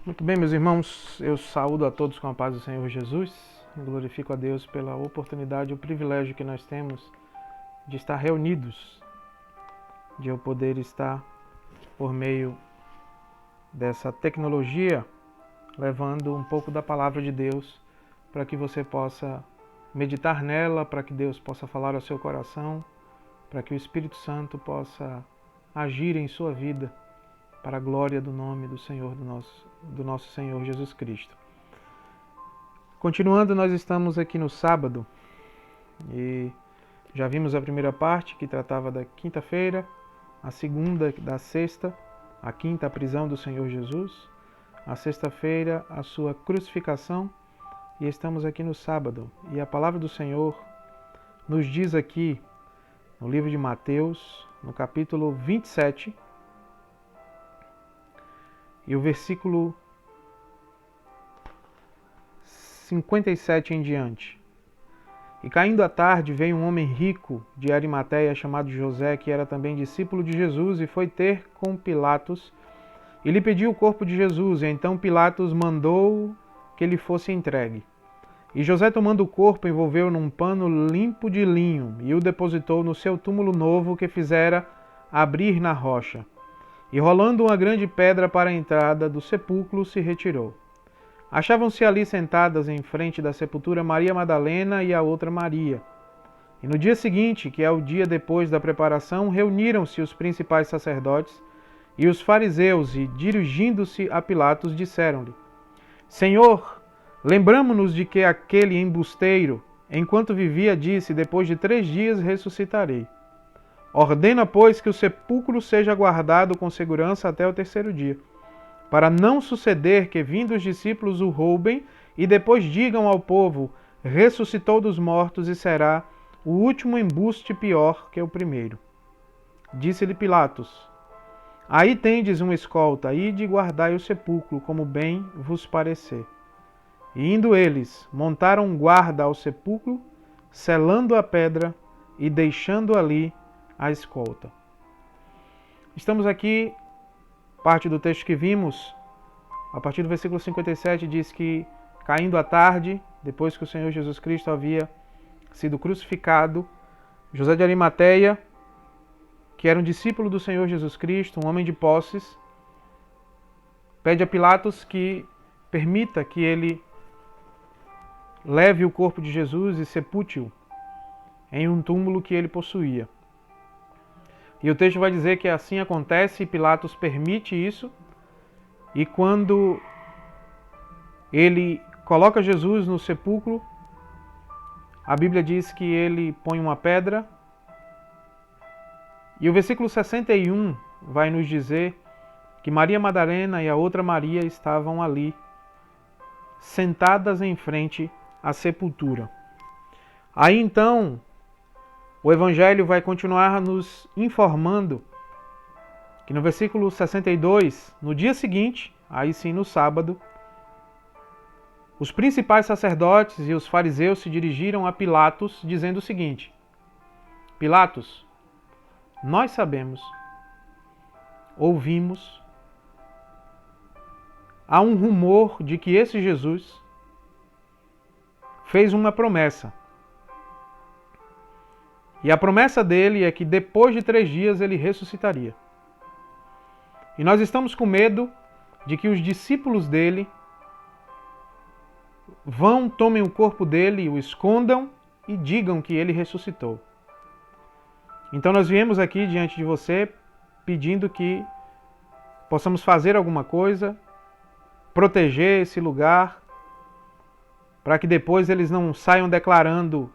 Muito bem, meus irmãos, eu saúdo a todos com a paz do Senhor Jesus. Glorifico a Deus pela oportunidade e o privilégio que nós temos de estar reunidos, de eu poder estar por meio dessa tecnologia, levando um pouco da palavra de Deus para que você possa meditar nela, para que Deus possa falar ao seu coração, para que o Espírito Santo possa agir em sua vida para a glória do nome do Senhor, do nosso Senhor Jesus Cristo. Continuando, nós estamos aqui no sábado e já vimos a primeira parte que tratava da quinta-feira, a segunda da sexta, a quinta a prisão do Senhor Jesus, a sexta-feira a sua crucificação e estamos aqui no sábado. E a palavra do Senhor nos diz aqui no livro de Mateus, no capítulo 27, e o versículo 57 em diante. E caindo a tarde, veio um homem rico de Arimateia, chamado José, que era também discípulo de Jesus, e foi ter com Pilatos, e lhe pediu o corpo de Jesus, e então Pilatos mandou que ele fosse entregue. E José, tomando o corpo, envolveu num pano limpo de linho, e o depositou no seu túmulo novo, que fizera abrir na rocha. E rolando uma grande pedra para a entrada do sepulcro, se retirou. Achavam-se ali sentadas em frente da sepultura Maria Madalena e a outra Maria. E no dia seguinte, que é o dia depois da preparação, reuniram-se os principais sacerdotes e os fariseus e, dirigindo-se a Pilatos, disseram-lhe: Senhor, lembramo-nos de que aquele embusteiro, enquanto vivia, disse: depois de 3 dias ressuscitarei. Ordena, pois, que o sepulcro seja guardado com segurança até o 3º dia, para não suceder que, vindo os discípulos, o roubem e depois digam ao povo: ressuscitou dos mortos, e será o último embuste pior que o primeiro. Disse-lhe Pilatos: aí tendes um escolta, ide e guardai o sepulcro, como bem vos parecer. E indo eles, montaram guarda ao sepulcro, selando a pedra e deixando ali a escolta. Estamos aqui, parte do texto que vimos, a partir do versículo 57, diz que, caindo a tarde, depois que o Senhor Jesus Cristo havia sido crucificado, José de Arimateia, que era um discípulo do Senhor Jesus Cristo, um homem de posses, pede a Pilatos que permita que ele leve o corpo de Jesus e sepulte-o em um túmulo que ele possuía. E o texto vai dizer que assim acontece, e Pilatos permite isso, e quando ele coloca Jesus no sepulcro, a Bíblia diz que ele põe uma pedra, e o versículo 61 vai nos dizer que Maria Madalena e a outra Maria estavam ali, sentadas em frente à sepultura. Aí então, o Evangelho vai continuar nos informando que no versículo 62, no dia seguinte, aí sim no sábado, os principais sacerdotes e os fariseus se dirigiram a Pilatos dizendo o seguinte: Pilatos, nós sabemos, ouvimos, há um rumor de que esse Jesus fez uma promessa. E a promessa dele é que depois de 3 dias ele ressuscitaria. E nós estamos com medo de que os discípulos dele tomem o corpo dele, o escondam e digam que ele ressuscitou. Então nós viemos aqui diante de você pedindo que possamos fazer alguma coisa, proteger esse lugar, para que depois eles não saiam declarando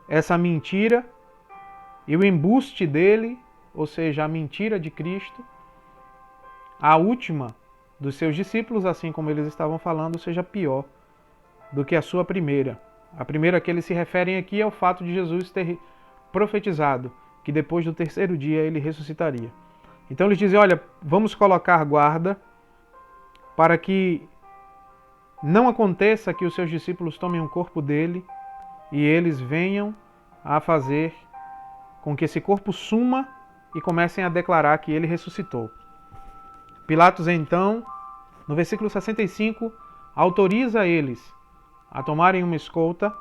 essa mentira, e o embuste dele, ou seja, a mentira de Cristo, a última dos seus discípulos, assim como eles estavam falando, seja pior do que a sua primeira. A primeira que eles se referem aqui é o fato de Jesus ter profetizado que depois do 3º dia ele ressuscitaria. Então eles dizem: olha, vamos colocar guarda para que não aconteça que os seus discípulos tomem o corpo dele e eles venham a fazer com que esse corpo suma e comecem a declarar que ele ressuscitou. Pilatos então No versículo 65, autoriza eles a tomarem uma escolta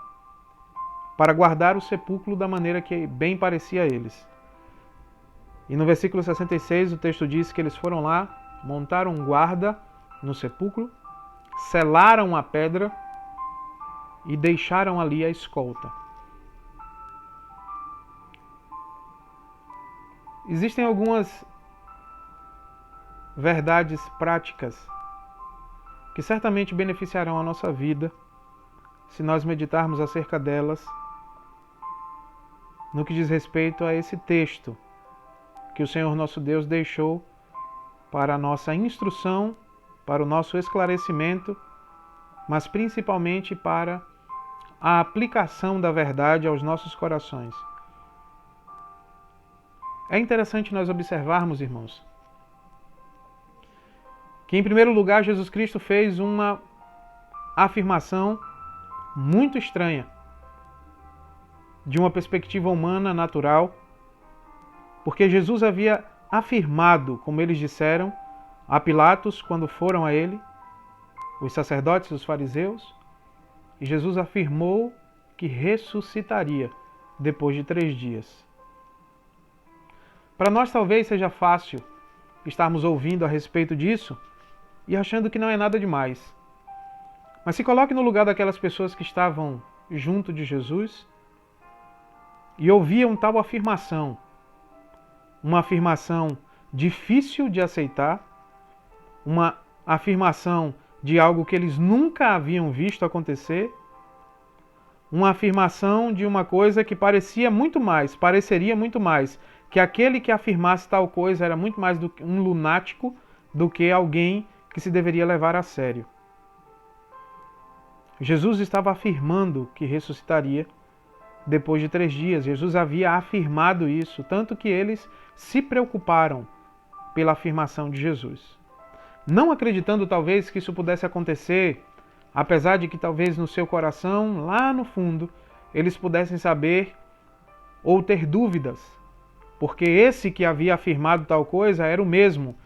para guardar o sepulcro da maneira que bem parecia a eles. E no versículo 66 o texto diz que eles foram lá, montaram um guarda no sepulcro, selaram a pedra e deixaram ali a escolta. Existem algumas verdades práticas que certamente beneficiarão a nossa vida se nós meditarmos acerca delas no que diz respeito a esse texto que o Senhor nosso Deus deixou para a nossa instrução, para o nosso esclarecimento, mas principalmente para a aplicação da verdade aos nossos corações. É interessante nós observarmos, irmãos, que em primeiro lugar Jesus Cristo fez uma afirmação muito estranha, de uma perspectiva humana, natural, porque Jesus havia afirmado, como eles disseram a Pilatos quando foram a ele, os sacerdotes e os fariseus, e Jesus afirmou que ressuscitaria depois de 3 dias. Para nós talvez seja fácil estarmos ouvindo a respeito disso e achando que não é nada demais. Mas se coloque no lugar daquelas pessoas que estavam junto de Jesus e ouviam tal afirmação, uma afirmação difícil de aceitar, uma afirmação de algo que eles nunca haviam visto acontecer, uma afirmação de uma coisa que pareceria muito mais, que aquele que afirmasse tal coisa era muito mais do que um lunático do que alguém que se deveria levar a sério. Jesus estava afirmando que ressuscitaria depois de 3 dias. Jesus havia afirmado isso, tanto que eles se preocuparam pela afirmação de Jesus. Não acreditando talvez que isso pudesse acontecer, apesar de que talvez no seu coração, lá no fundo, eles pudessem saber ou ter dúvidas, porque esse que havia afirmado tal coisa era o mesmo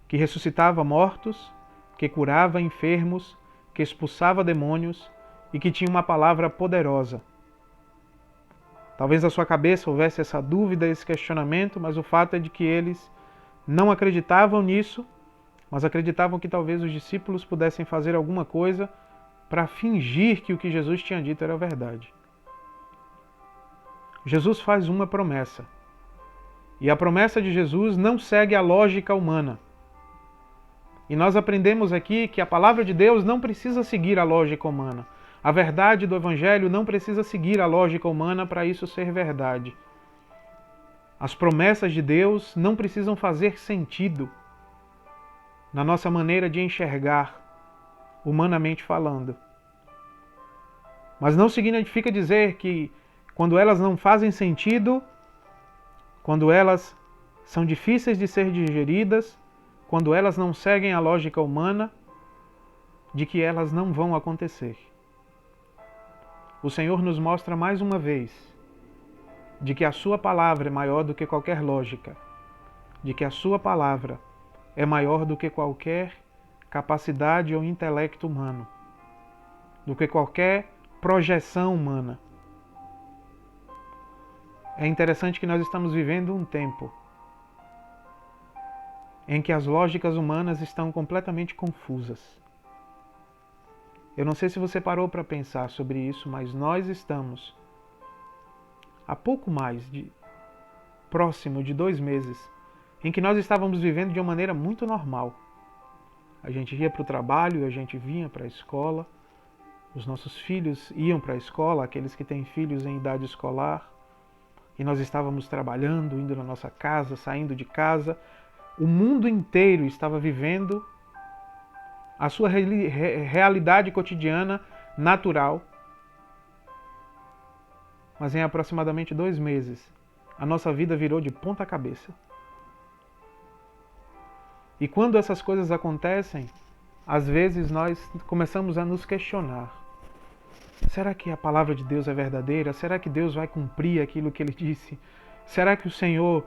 que ressuscitava mortos, que curava enfermos, que expulsava demônios e que tinha uma palavra poderosa. Talvez na sua cabeça houvesse essa dúvida, esse questionamento, mas o fato é de que eles não acreditavam nisso, mas acreditavam que talvez os discípulos pudessem fazer alguma coisa para fingir que o que Jesus tinha dito era verdade. Jesus faz uma promessa. E a promessa de Jesus não segue a lógica humana. E nós aprendemos aqui que a palavra de Deus não precisa seguir a lógica humana. A verdade do Evangelho não precisa seguir a lógica humana para isso ser verdade. As promessas de Deus não precisam fazer sentido na nossa maneira de enxergar, humanamente falando. Mas não significa dizer que quando elas não fazem sentido, quando elas são difíceis de ser digeridas, quando elas não seguem a lógica humana, de que elas não vão acontecer. O Senhor nos mostra mais uma vez de que a sua palavra é maior do que qualquer lógica, de que a sua palavra é maior do que qualquer capacidade ou intelecto humano, do que qualquer projeção humana. É interessante que nós estamos vivendo um tempo em que as lógicas humanas estão completamente confusas. Eu não sei se você parou para pensar sobre isso, mas nós estamos há pouco mais de próximo de 2 meses em que nós estávamos vivendo de uma maneira muito normal. A gente ia para o trabalho, a gente vinha para a escola, os nossos filhos iam para a escola, aqueles que têm filhos em idade escolar, e nós estávamos trabalhando, indo na nossa casa, saindo de casa. O mundo inteiro estava vivendo a sua realidade cotidiana natural. Mas em aproximadamente 2 meses, a nossa vida virou de ponta cabeça. E quando essas coisas acontecem, às vezes nós começamos a nos questionar. Será que a palavra de Deus é verdadeira? Será que Deus vai cumprir aquilo que Ele disse? Será que o Senhor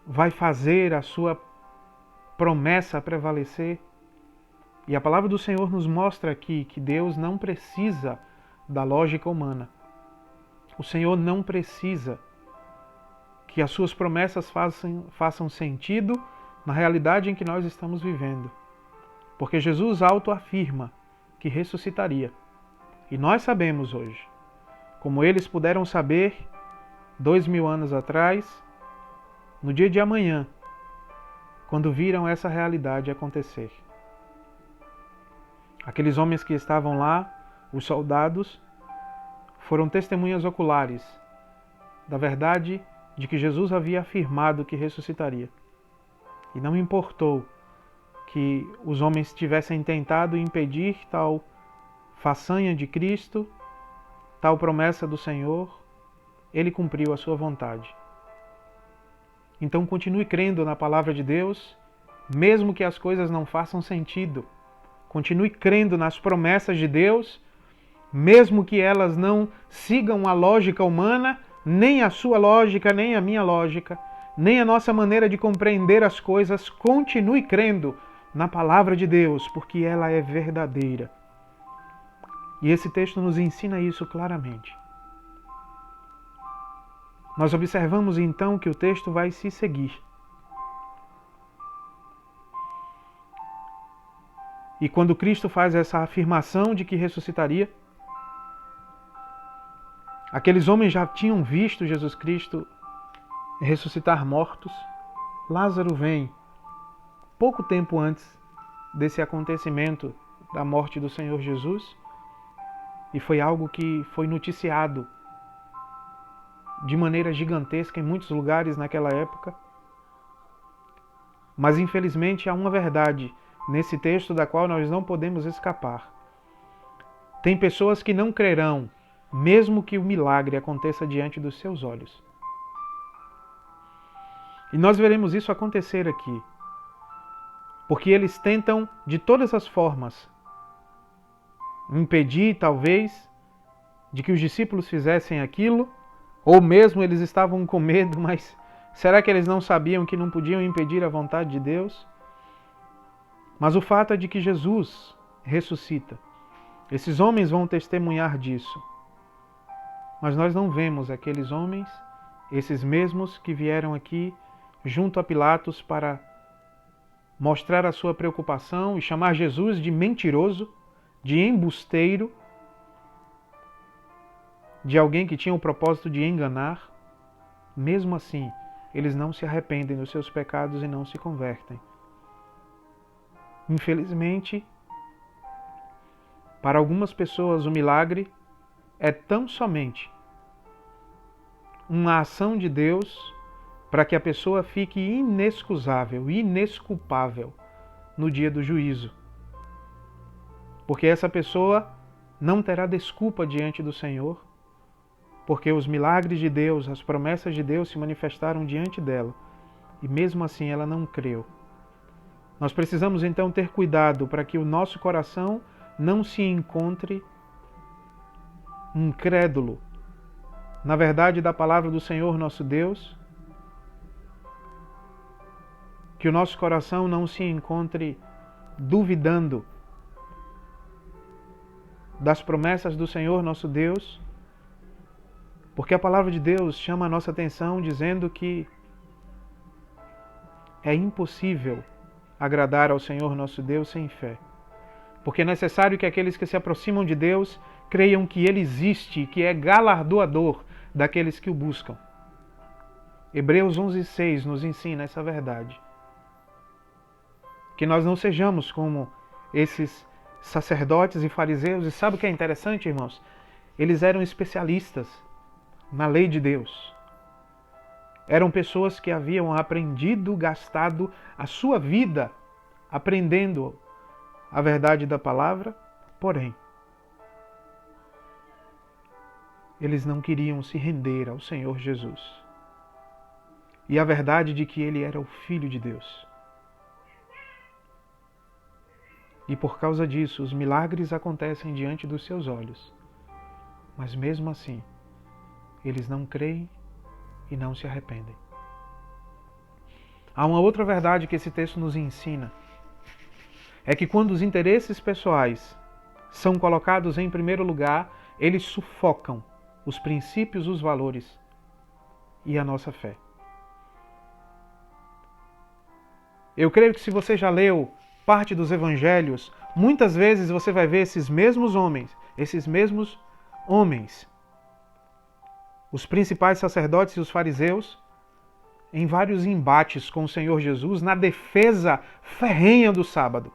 vai fazer a sua promessa prevalecer. E a palavra do Senhor nos mostra aqui que Deus não precisa da lógica humana. O Senhor não precisa que as suas promessas façam sentido na realidade em que nós estamos vivendo. Porque Jesus autoafirma que ressuscitaria. E nós sabemos hoje, como eles puderam saber 2000 anos atrás, no dia de amanhã, quando viram essa realidade acontecer. Aqueles homens que estavam lá, os soldados, foram testemunhas oculares da verdade de que Jesus havia afirmado que ressuscitaria. E não importou que os homens tivessem tentado impedir tal façanha de Cristo, tal promessa do Senhor, Ele cumpriu a sua vontade. Então continue crendo na palavra de Deus, mesmo que as coisas não façam sentido. Continue crendo nas promessas de Deus, mesmo que elas não sigam a lógica humana, nem a sua lógica, nem a minha lógica, nem a nossa maneira de compreender as coisas. Continue crendo na palavra de Deus, porque ela é verdadeira. E esse texto nos ensina isso claramente. Nós observamos então que o texto vai se seguir. E quando Cristo faz essa afirmação de que ressuscitaria, aqueles homens já tinham visto Jesus Cristo ressuscitar mortos. Lázaro vem pouco tempo antes desse acontecimento da morte do Senhor Jesus, e foi algo que foi noticiado de maneira gigantesca em muitos lugares naquela época. Mas infelizmente há uma verdade nesse texto da qual nós não podemos escapar. Tem pessoas que não crerão, mesmo que o milagre aconteça diante dos seus olhos. E nós veremos isso acontecer aqui, porque eles tentam de todas as formas impedir, talvez, de que os discípulos fizessem aquilo, ou mesmo eles estavam com medo, mas será que eles não sabiam que não podiam impedir a vontade de Deus? Mas o fato é de que Jesus ressuscita. Esses homens vão testemunhar disso. Mas nós não vemos aqueles homens, esses mesmos que vieram aqui junto a Pilatos para mostrar a sua preocupação e chamar Jesus de mentiroso, de embusteiro, de alguém que tinha o propósito de enganar. Mesmo assim, eles não se arrependem dos seus pecados e não se convertem. Infelizmente, para algumas pessoas o milagre é tão somente uma ação de Deus para que a pessoa fique inexcusável, inesculpável no dia do juízo. Porque essa pessoa não terá desculpa diante do Senhor, porque os milagres de Deus, as promessas de Deus se manifestaram diante dela, e mesmo assim ela não creu. Nós precisamos então ter cuidado para que o nosso coração não se encontre incrédulo na verdade da palavra do Senhor nosso Deus, que o nosso coração não se encontre duvidando das promessas do Senhor nosso Deus, porque a palavra de Deus chama a nossa atenção dizendo que é impossível agradar ao Senhor nosso Deus sem fé. Porque é necessário que aqueles que se aproximam de Deus creiam que Ele existe e que é galardoador daqueles que o buscam. Hebreus 11:6 nos ensina essa verdade. Que nós não sejamos como esses sacerdotes e fariseus. E sabe o que é interessante, irmãos? Eles eram especialistas na lei de Deus. Eram pessoas que haviam aprendido, gastado a sua vida aprendendo a verdade da palavra, porém, eles não queriam se render ao Senhor Jesus. E a verdade de que Ele era o Filho de Deus. E por causa disso, os milagres acontecem diante dos seus olhos. Mas mesmo assim, eles não creem e não se arrependem. Há uma outra verdade que esse texto nos ensina. É que quando os interesses pessoais são colocados em primeiro lugar, eles sufocam os princípios, os valores e a nossa fé. Eu creio que se você já leu parte dos evangelhos, muitas vezes você vai ver esses mesmos homens, os principais sacerdotes e os fariseus, em vários embates com o Senhor Jesus na defesa ferrenha do sábado.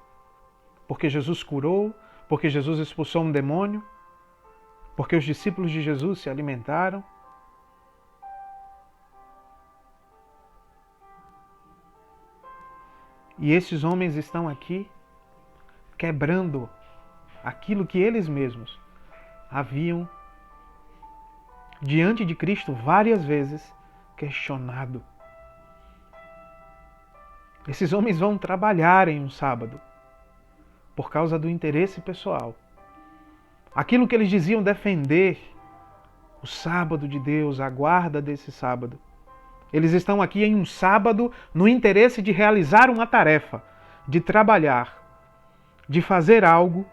Porque Jesus curou, porque Jesus expulsou um demônio, porque os discípulos de Jesus se alimentaram. E esses homens estão aqui quebrando aquilo que eles mesmos haviam, diante de Cristo, várias vezes questionado. Esses homens vão trabalhar em um sábado por causa do interesse pessoal. Aquilo que eles diziam defender, o sábado de Deus, a guarda desse sábado. Eles estão aqui em um sábado no interesse de realizar uma tarefa, de trabalhar, de fazer algo,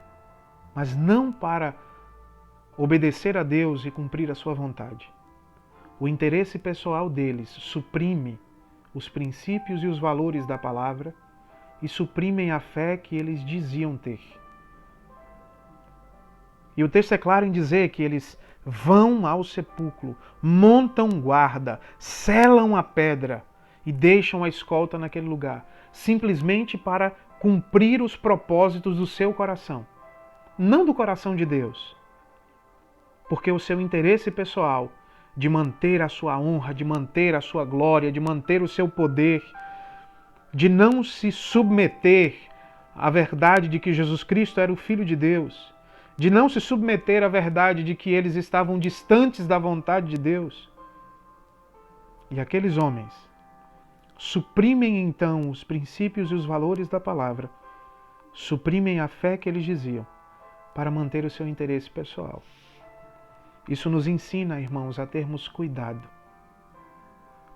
mas não para obedecer a Deus e cumprir a sua vontade. O interesse pessoal deles suprime os princípios e os valores da palavra e suprimem a fé que eles diziam ter. E o texto é claro em dizer que eles vão ao sepulcro, montam guarda, selam a pedra e deixam a escolta naquele lugar, simplesmente para cumprir os propósitos do seu coração, não do coração de Deus. Porque o seu interesse pessoal de manter a sua honra, de manter a sua glória, de manter o seu poder, de não se submeter à verdade de que Jesus Cristo era o Filho de Deus, de não se submeter à verdade de que eles estavam distantes da vontade de Deus. E aqueles homens suprimem então os princípios e os valores da palavra, suprimem a fé que eles diziam, para manter o seu interesse pessoal. Isso nos ensina, irmãos, a termos cuidado.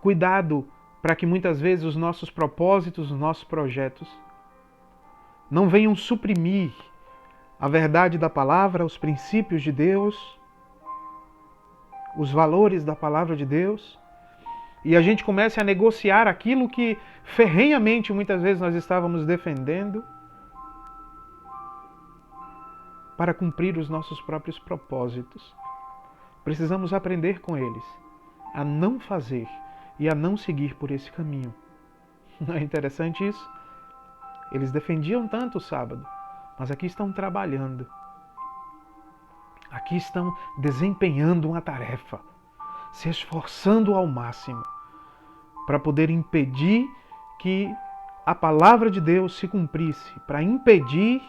Cuidado para que muitas vezes os nossos propósitos, os nossos projetos não venham suprimir a verdade da palavra, os princípios de Deus, os valores da palavra de Deus, e a gente comece a negociar aquilo que ferrenhamente muitas vezes nós estávamos defendendo para cumprir os nossos próprios propósitos. Precisamos aprender com eles a não fazer e a não seguir por esse caminho. Não é interessante isso? Eles defendiam tanto o sábado, mas aqui estão trabalhando. Aqui estão desempenhando uma tarefa, se esforçando ao máximo para poder impedir que a palavra de Deus se cumprisse, para impedir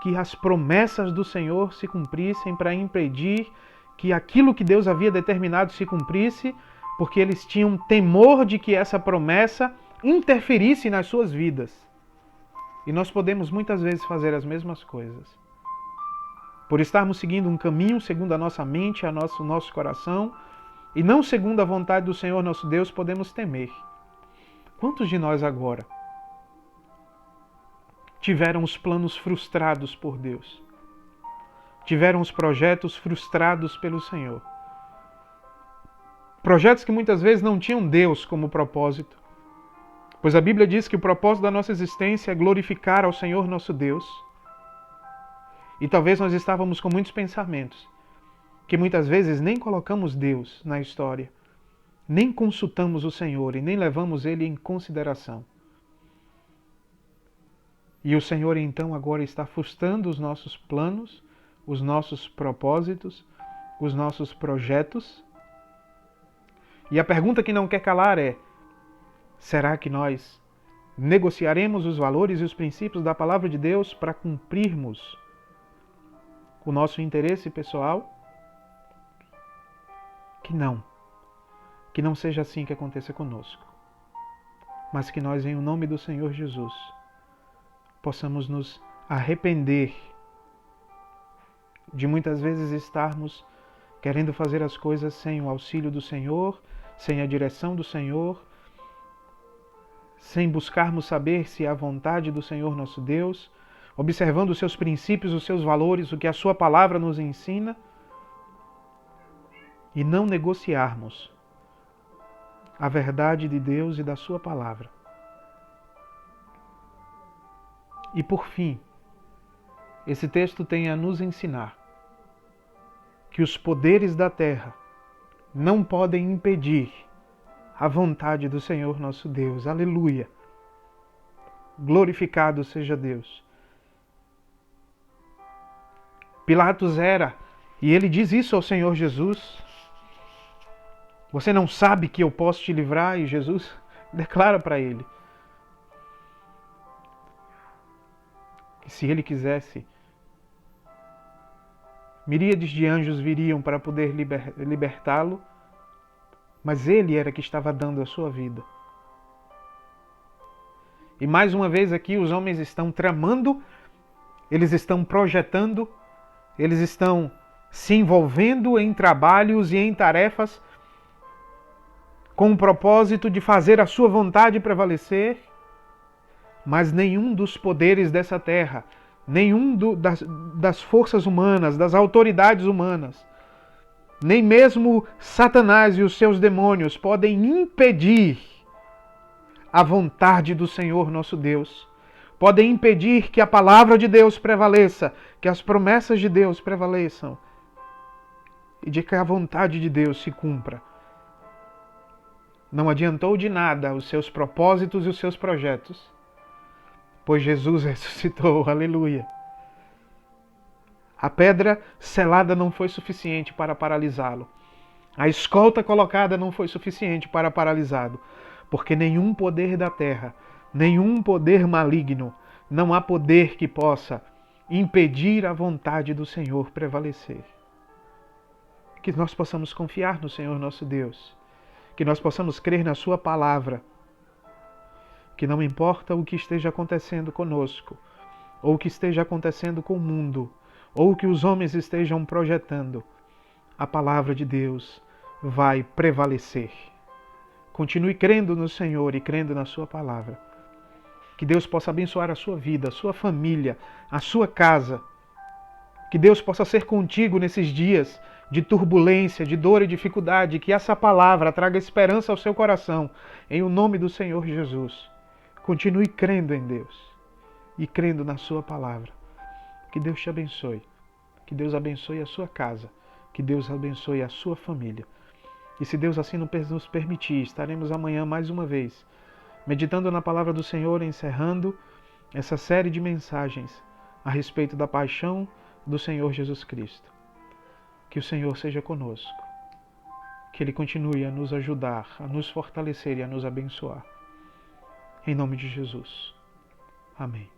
que as promessas do Senhor se cumprissem, para impedir que aquilo que Deus havia determinado se cumprisse, porque eles tinham temor de que essa promessa interferisse nas suas vidas. E nós podemos muitas vezes fazer as mesmas coisas. Por estarmos seguindo um caminho segundo a nossa mente, o nosso coração, e não segundo a vontade do Senhor nosso Deus, podemos temer. Quantos de nós agora tiveram os planos frustrados por Deus? Tiveram os projetos frustrados pelo Senhor? Projetos que muitas vezes não tinham Deus como propósito. Pois a Bíblia diz que o propósito da nossa existência é glorificar ao Senhor nosso Deus. E talvez nós estávamos com muitos pensamentos, que muitas vezes nem colocamos Deus na história, nem consultamos o Senhor e nem levamos Ele em consideração. E o Senhor então agora está frustrando os nossos planos, os nossos propósitos, os nossos projetos. E a pergunta que não quer calar é: será que nós negociaremos os valores e os princípios da palavra de Deus para cumprirmos o nosso interesse pessoal? Que não seja assim que aconteça conosco, mas que nós, em nome do Senhor Jesus, possamos nos arrepender de muitas vezes estarmos querendo fazer as coisas sem o auxílio do Senhor, sem a direção do Senhor, sem buscarmos saber se é a vontade do Senhor nosso Deus, observando os seus princípios, os seus valores, o que a sua palavra nos ensina, e não negociarmos a verdade de Deus e da sua palavra. E por fim, esse texto tem a nos ensinar que os poderes da terra não podem impedir a vontade do Senhor nosso Deus. Aleluia! Glorificado seja Deus. Pilatos era, e ele diz isso ao Senhor Jesus: você não sabe que eu posso te livrar? E Jesus declara para ele que se ele quisesse, miríades de anjos viriam para poder libertá-lo, mas ele era que estava dando a sua vida. E mais uma vez aqui os homens estão tramando, eles estão projetando, eles estão se envolvendo em trabalhos e em tarefas com o propósito de fazer a sua vontade prevalecer, mas nenhum dos poderes dessa terra, nenhum das forças humanas, das autoridades humanas, nem mesmo Satanás e os seus demônios podem impedir a vontade do Senhor nosso Deus. Podem impedir que a palavra de Deus prevaleça, que as promessas de Deus prevaleçam e de que a vontade de Deus se cumpra. Não adiantou de nada os seus propósitos e os seus projetos, pois Jesus ressuscitou, aleluia. A pedra selada não foi suficiente para paralisá-lo. A escolta colocada não foi suficiente para paralisá-lo, porque nenhum poder da terra, nenhum poder maligno, não há poder que possa impedir a vontade do Senhor prevalecer. Que nós possamos confiar no Senhor nosso Deus, que nós possamos crer na sua palavra, que não importa o que esteja acontecendo conosco, ou o que esteja acontecendo com o mundo, ou o que os homens estejam projetando, a palavra de Deus vai prevalecer. Continue crendo no Senhor e crendo na sua palavra. Que Deus possa abençoar a sua vida, a sua família, a sua casa. Que Deus possa ser contigo nesses dias de turbulência, de dor e dificuldade, que essa palavra traga esperança ao seu coração, em o nome do Senhor Jesus. Continue crendo em Deus e crendo na sua palavra. Que Deus te abençoe, que Deus abençoe a sua casa, que Deus abençoe a sua família. E se Deus assim nos permitir, estaremos amanhã mais uma vez, meditando na palavra do Senhor, encerrando essa série de mensagens a respeito da paixão do Senhor Jesus Cristo. Que o Senhor seja conosco, que Ele continue a nos ajudar, a nos fortalecer e a nos abençoar. Em nome de Jesus. Amém.